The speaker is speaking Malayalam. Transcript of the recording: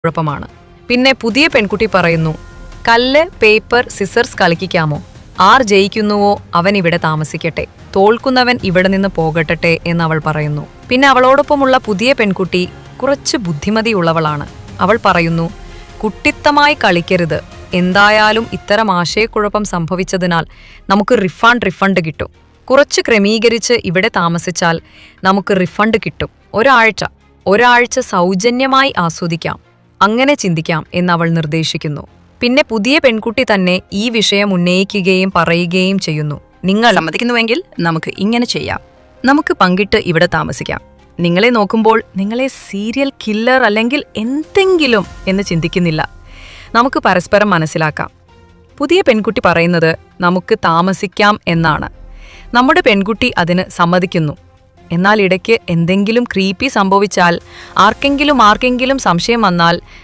കുഴപ്പമാണ്. പിന്നെ പുതിയ പെൺകുട്ടി പറയുന്നു, കല്ല് പേപ്പർ സിസേഴ്സ് കളിക്കാമോ? ആർ ജയിക്കുന്നുവോ അവൻ ഇവിടെ താമസിക്കട്ടെ, തോൽക്കുന്നവൻ ഇവിടെ നിന്ന് പോകട്ടെ എന്ന് അവൾ പറയുന്നു. പിന്നെ അവളോടൊപ്പമുള്ള പുതിയ പെൺകുട്ടി കുറച്ച് ബുദ്ധിമതിയുള്ളവളാണ്. അവൾ പറയുന്നു, കുട്ടിത്തമായി കളിക്കരുത്, എന്തായാലും ഇത്തരം ആശയക്കുഴപ്പം സംഭവിച്ചതിനാൽ നമുക്ക് റിഫണ്ട് കിട്ടും. കുറച്ച് ക്രമീകരിച്ച് ഇവിടെ താമസിച്ചാൽ നമുക്ക് റിഫണ്ട് കിട്ടും. ഒരാഴ്ച സൗജന്യമായി ആസ്വദിക്കാം, അങ്ങനെ ചിന്തിക്കാം എന്നവൾ നിർദ്ദേശിക്കുന്നു. പിന്നെ പുതിയ പെൺകുട്ടി തന്നെ ഈ വിഷയം ഉന്നയിക്കുകയും പറയുകയും ചെയ്യുന്നു. നിങ്ങൾ സമ്മതിക്കുന്നുവെങ്കിൽ നമുക്ക് ഇങ്ങനെ ചെയ്യാം. നമുക്ക് പങ്കിട്ട് ഇവിടെ താമസിക്കാം. നിങ്ങളെ നോക്കുമ്പോൾ നിങ്ങളെ സീരിയൽ കില്ലർ അല്ലെങ്കിൽ എന്തെങ്കിലും എന്ന് ചിന്തിക്കുന്നില്ല. നമുക്ക് പരസ്പരം മനസ്സിലാക്കാം. പുതിയ പെൺകുട്ടി പറയുന്നത് നമുക്ക് താമസിക്കാം എന്നാണ്. നമ്മുടെ പെൺകുട്ടി അതിന് സമ്മതിക്കുന്നു. എന്നാൽ ഇടയ്ക്ക് എന്തെങ്കിലും ക്രീപ്പി സംഭവിച്ചാൽ, ആർക്കെങ്കിലും സംശയം വന്നാൽ